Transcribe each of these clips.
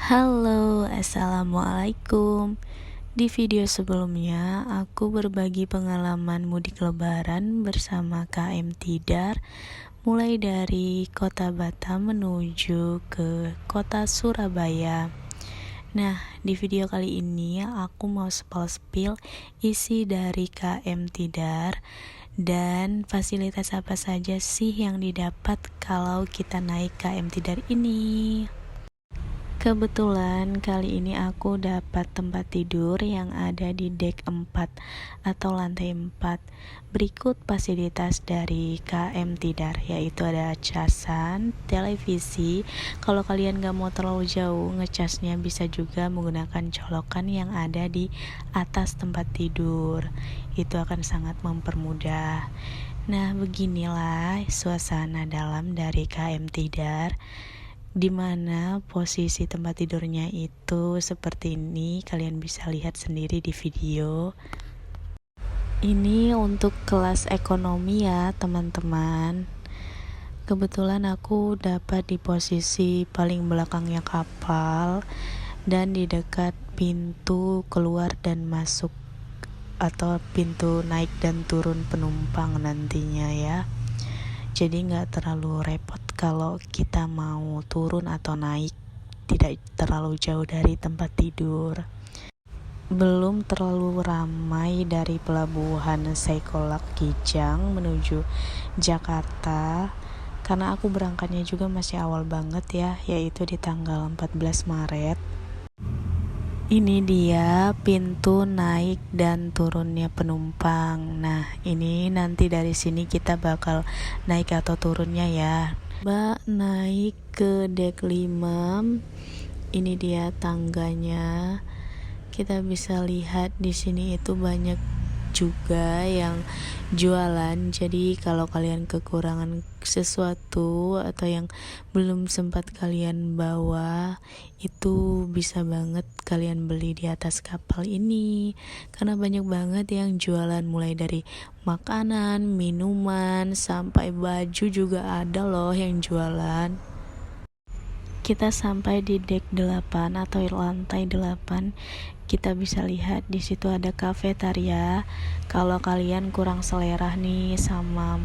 Halo, assalamualaikum. Di video sebelumnya, aku berbagi pengalaman mudik lebaran bersama KM Tidar, mulai dari kota Batam menuju ke kota Surabaya. Nah, di video kali ini aku mau spill isi dari KM Tidar dan fasilitas apa saja sih yang didapat kalau kita naik KM Tidar ini. Kebetulan kali ini aku dapat tempat tidur yang ada di deck 4 atau lantai 4. Berikut fasilitas dari KM Tidar, yaitu ada casan, televisi. Kalau kalian gak mau terlalu jauh, ngecasnya bisa juga menggunakan colokan yang ada di atas tempat tidur. Itu akan sangat mempermudah. Nah, beginilah suasana dalam dari KM Tidar, di mana posisi tempat tidurnya itu seperti ini. Kalian bisa lihat sendiri di video. Ini untuk kelas ekonomi ya teman-teman. Kebetulan aku dapat di posisi paling belakangnya kapal dan di dekat pintu keluar dan masuk atau pintu naik dan turun penumpang nantinya ya. Jadi gak terlalu repot kalau kita mau turun atau naik, tidak terlalu jauh dari tempat tidur. Belum terlalu ramai dari pelabuhan Seikolak Kijang menuju Jakarta, karena aku berangkatnya juga masih awal banget ya, yaitu di tanggal 14 Maret. Ini dia pintu naik dan turunnya penumpang. Nah, ini nanti dari sini kita bakal naik atau turunnya ya. Naik ke deck 5. Ini dia tangganya. Kita bisa lihat di sini itu banyak juga yang jualan. Jadi kalau kalian kekurangan sesuatu atau yang belum sempat kalian bawa, itu bisa banget kalian beli di atas kapal ini, karena banyak banget yang jualan, mulai dari makanan, minuman, sampai baju juga ada loh yang jualan. Kita sampai di deck 8 atau lantai 8. Kita bisa lihat di situ ada kafetaria. Kalau kalian kurang selera nih sama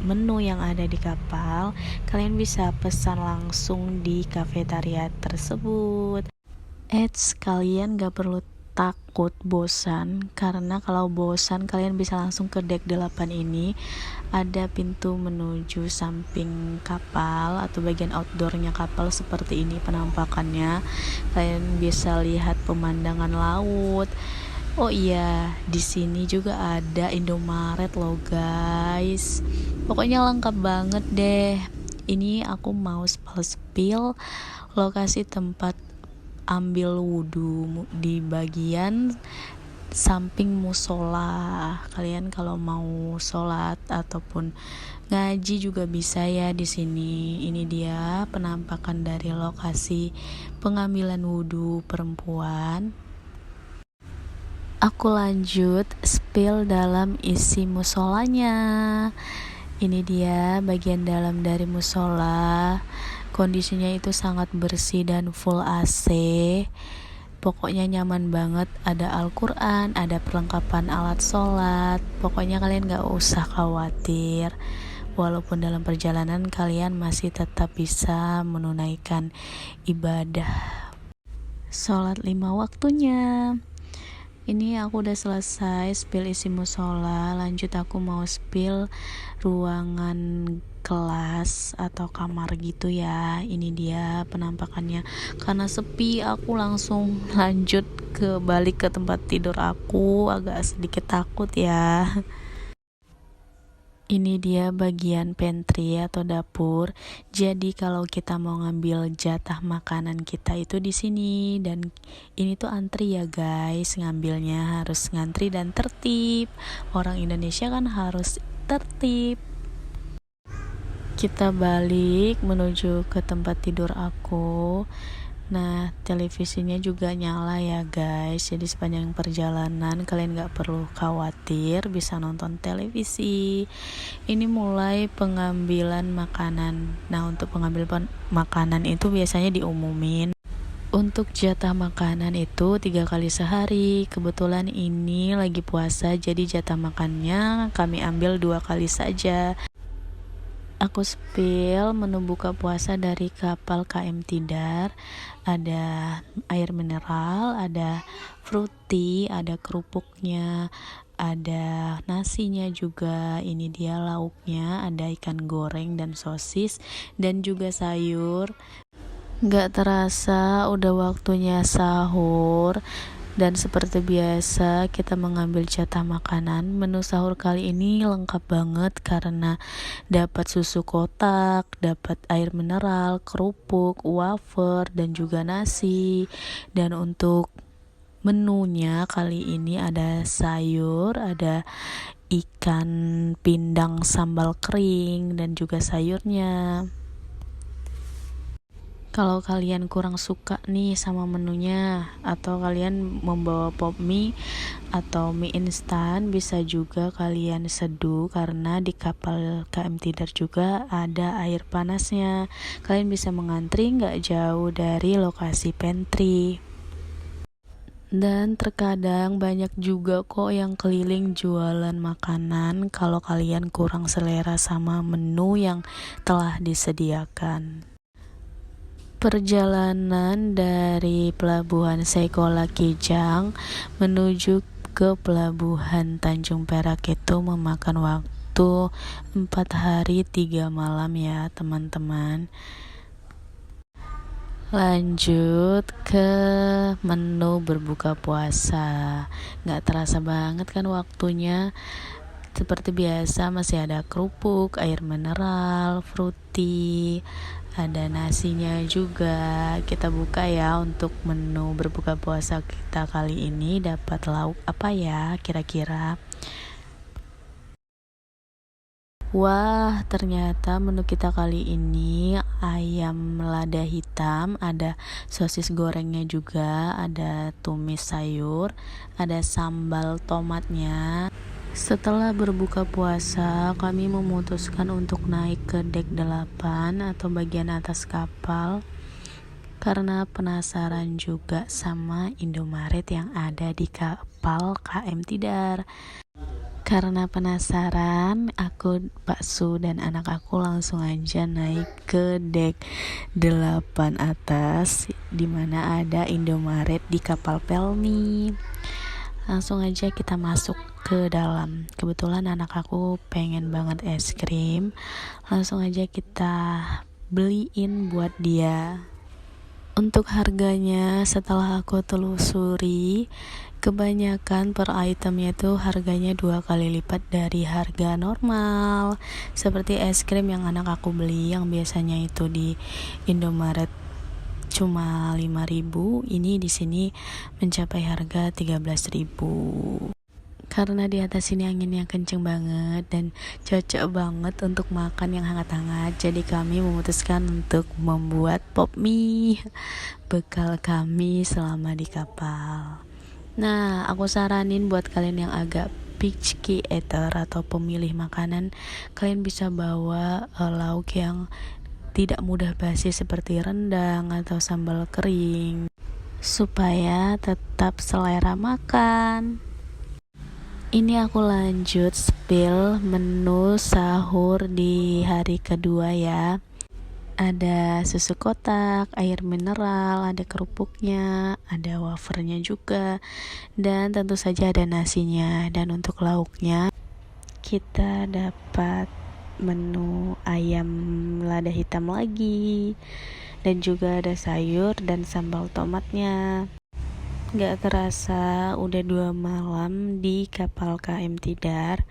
menu yang ada di kapal, kalian bisa pesan langsung di kafetaria tersebut. Kalian gak perlu takut bosan, karena kalau bosan kalian bisa langsung ke deck 8 ini. Ada pintu menuju samping kapal atau bagian outdoornya kapal seperti ini penampakannya. Kalian bisa lihat pemandangan laut. Oh iya, di sini juga ada Indomaret loh guys. Pokoknya lengkap banget deh. Ini aku mau spill lokasi tempat ambil wudhu di bagian samping musola. Kalian kalau mau sholat ataupun ngaji juga bisa ya di sini. Ini dia penampakan dari lokasi pengambilan wudhu perempuan. Aku lanjut spill dalam isi musolanya. Ini dia bagian dalam dari musola. Kondisinya itu sangat bersih dan full AC. Pokoknya nyaman banget, ada Al-Quran, ada perlengkapan alat sholat. Pokoknya kalian gak usah khawatir. Walaupun dalam perjalanan kalian masih tetap bisa menunaikan ibadah sholat 5 waktunya. Ini aku udah selesai spill isi musola. Lanjut aku mau spill ruangan kelas atau kamar gitu ya. Ini dia penampakannya. Karena sepi, aku langsung lanjut ke balik ke tempat tidur aku. Agak sedikit takut ya. Ini dia bagian pantry atau dapur. Jadi kalau kita mau ngambil jatah makanan kita itu di sini, dan ini tuh antri ya guys. Ngambilnya harus ngantri dan tertib. Orang Indonesia kan harus tertib. Kita balik menuju ke tempat tidur aku. Nah, televisinya juga nyala ya guys. Jadi sepanjang perjalanan kalian gak perlu khawatir, bisa nonton televisi. Ini mulai pengambilan makanan. Nah, untuk pengambilan makanan itu biasanya diumumin. Untuk jatah makanan itu 3 kali sehari. Kebetulan ini lagi puasa, jadi jatah makannya kami ambil 2 kali saja. Aku spill menu buka puasa dari kapal KM Tidar. Ada air mineral, ada fruity, ada kerupuknya, ada nasinya juga. Ini dia lauknya, ada ikan goreng dan sosis dan juga sayur. Gak terasa udah waktunya sahur. Dan seperti biasa kita mengambil jatah makanan. Menu sahur kali ini lengkap banget karena dapat susu kotak, dapat air mineral, kerupuk, wafer, dan juga nasi. Dan untuk menunya kali ini ada sayur, ada ikan pindang sambal kering, dan juga sayurnya. Kalau kalian kurang suka nih sama menunya, atau kalian membawa pop mie atau mie instan, bisa juga kalian seduh karena di kapal KM Tidar juga ada air panasnya. Kalian bisa mengantri gak jauh dari lokasi pantry. Dan terkadang banyak juga kok yang keliling jualan makanan kalau kalian kurang selera sama menu yang telah disediakan. Perjalanan dari Pelabuhan Sekolah Kijang menuju ke Pelabuhan Tanjung Perak itu memakan waktu 4 hari 3 malam ya teman-teman. Lanjut ke menu berbuka puasa. Gak terasa banget kan waktunya. Seperti biasa masih ada kerupuk, air mineral, fruity, ada nasinya juga. Kita buka ya untuk menu berbuka puasa kita kali ini. Dapat lauk apa ya kira-kira? Wah, ternyata menu kita kali ini ayam lada hitam, ada sosis gorengnya juga, ada tumis sayur, ada sambal tomatnya. Setelah berbuka puasa, kami memutuskan untuk naik ke dek 8 atau bagian atas kapal karena penasaran juga sama Indomaret yang ada di kapal KM Tidar. Karena penasaran, aku, Pak Su, dan anak aku langsung aja naik ke dek 8 atas, dimana ada Indomaret di kapal Pelni. Langsung aja kita masuk ke dalam. Kebetulan anak aku pengen banget es krim. Langsung aja kita beliin buat dia. Untuk harganya setelah aku telusuri, kebanyakan per itemnya tuh harganya 2 kali lipat dari harga normal. Seperti es krim yang anak aku beli yang biasanya itu di Indomaret cuma 5.000, ini di sini mencapai harga 13.000. Karena di atas sini anginnya kenceng banget dan cocok banget untuk makan yang hangat-hangat, jadi kami memutuskan untuk membuat pop mie bekal kami selama di kapal. Nah, aku saranin buat kalian yang agak picky eater atau pemilih makanan, kalian bisa bawa lauk yang tidak mudah basi seperti rendang atau sambal kering supaya tetap selera makan. Ini aku lanjut spill menu sahur di hari kedua ya. Ada susu kotak, air mineral, ada kerupuknya, ada wafernya juga, dan tentu saja ada nasinya. Dan untuk lauknya kita dapat menu ayam lada hitam lagi, dan juga ada sayur dan sambal tomatnya. Gak terasa udah 2 malam di kapal KM Tidar.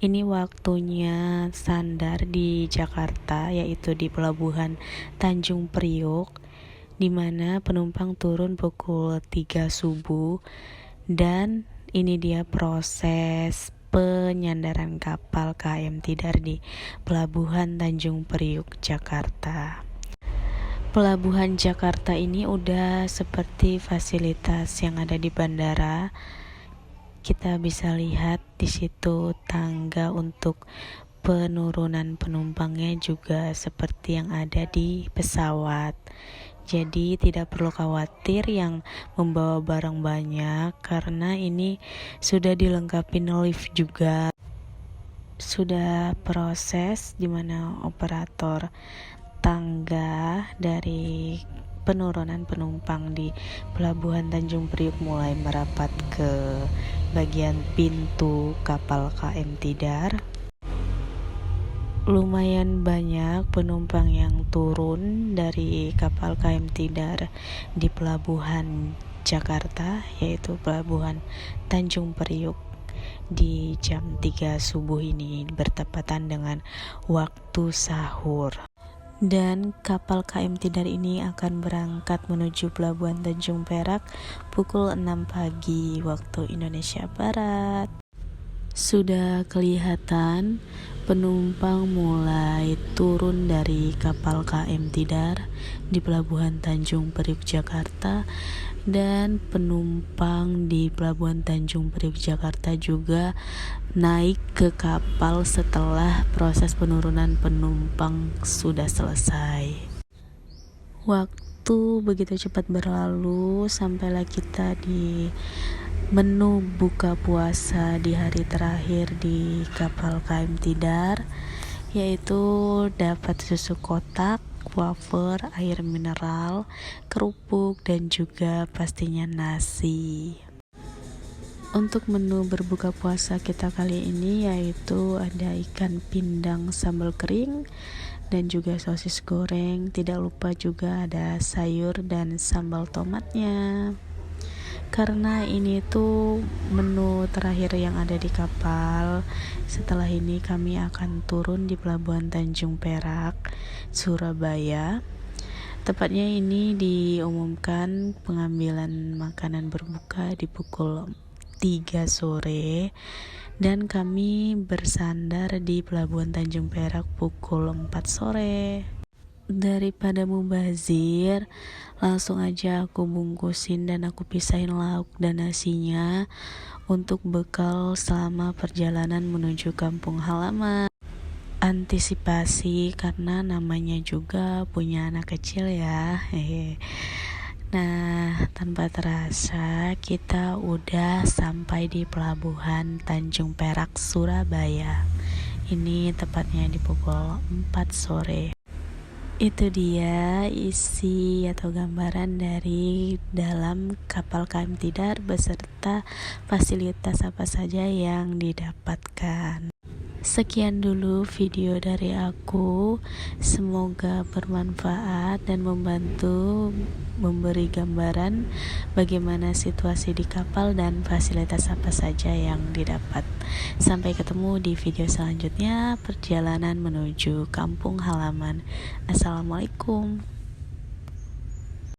Ini waktunya sandar di Jakarta, yaitu di Pelabuhan Tanjung Priok, dimana penumpang turun pukul 3 subuh. Dan ini dia proses penyandaran kapal KM Tidar di Pelabuhan Tanjung Priok, Jakarta. Pelabuhan Jakarta ini udah seperti fasilitas yang ada di bandara. Kita bisa lihat di situ tangga untuk penurunan penumpangnya juga seperti yang ada di pesawat. Jadi tidak perlu khawatir yang membawa barang banyak, karena ini sudah dilengkapi lift juga. Sudah proses di mana operator tangga dari penurunan penumpang di Pelabuhan Tanjung Priok mulai merapat ke bagian pintu kapal KM Tidar. Lumayan banyak penumpang yang turun dari kapal KM Tidar di Pelabuhan Jakarta, yaitu Pelabuhan Tanjung Priok di jam 3 subuh ini, bertepatan dengan waktu sahur. Dan kapal KM Tidar ini akan berangkat menuju Pelabuhan Tanjung Perak pukul 6 pagi waktu Indonesia Barat. Sudah kelihatan penumpang mulai turun dari kapal KM Tidar di Pelabuhan Tanjung Priok Jakarta, dan penumpang di Pelabuhan Tanjung Priok Jakarta juga naik ke kapal setelah proses penurunan penumpang sudah selesai. Waktu begitu cepat berlalu, sampailah kita di menu buka puasa di hari terakhir di kapal KM Tidar, yaitu dapat susu kotak, wafer, air mineral, kerupuk, dan juga pastinya nasi. Untuk menu berbuka puasa kita kali ini yaitu ada ikan pindang sambal kering dan juga sosis goreng. Tidak lupa juga ada sayur dan sambal tomatnya. Karena ini tuh menu terakhir yang ada di kapal, setelah ini kami akan turun di Pelabuhan Tanjung Perak, Surabaya. Tepatnya ini diumumkan pengambilan makanan berbuka di pukul 3 sore, dan kami bersandar di Pelabuhan Tanjung Perak pukul 4 sore. Daripada mubazir, langsung aja aku bungkusin dan aku pisahin lauk dan nasinya untuk bekal selama perjalanan menuju kampung halaman. Antisipasi karena namanya juga punya anak kecil ya. Nah, tanpa terasa kita udah sampai di Pelabuhan Tanjung Perak, Surabaya. Ini tepatnya di pukul 4 sore. Itu dia isi atau gambaran dari dalam kapal KM Tidar beserta fasilitas apa saja yang didapatkan. Sekian dulu video dari aku, semoga bermanfaat dan membantu memberi gambaran bagaimana situasi di kapal dan fasilitas apa saja yang didapat. Sampai ketemu di video selanjutnya, perjalanan menuju kampung halaman. Assalamualaikum.